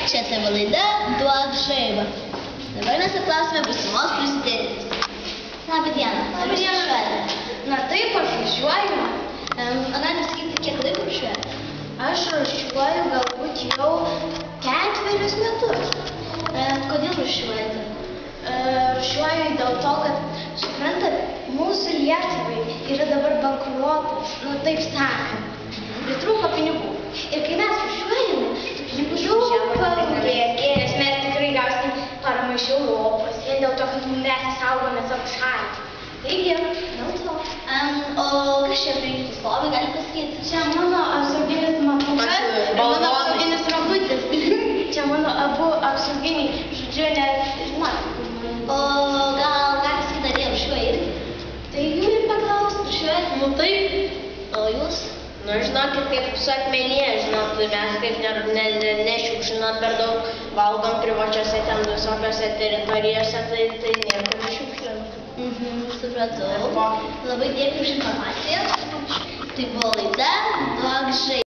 Čia tavo laida Duok žaibą. Dabar mes aklausime būsimos prezidentės. Labą dieną. Labą dieną. Na taip, aš rūšiuoju. Galim sakyti, kiek laiko rūšiuojate? Aš rūšiuoju galbūt jau 4 metus. Kodėl rūšiuojate? Rūšiuoju dėl to, kad, suprantat, mūsų Lietuvai yra dabar bankrotas, taip sakant. Pritrūko pinigų. Ir kai mes rūšiuojame, pinigų padaugės, nes mes tikrai gausim paramą iš Europos, vien dėl to, kad mes saugome savo šalį. Taigi, dėl to. O kas čia prie jūsų stovi, gali pasakyti? Čia mano apsauginis matukas ir mano apsauginis robutis. Čia mano abu apsauginiai, žodžiu, nes, žinot. O gal galis kitą dieną rūšiuoja irgi? Tai jų ir paklausti. Rūšiuojat? Taip. O jūs? Žinokit, kaip su akmenyje, žinot, mes kaip nešiukšinam per daug, valgom privačiose ten visokiose teritorijose, tai nieko nešiukšinam. Supratau. Labai dėkui už informaciją. Tai buvo laida Duok žaibą.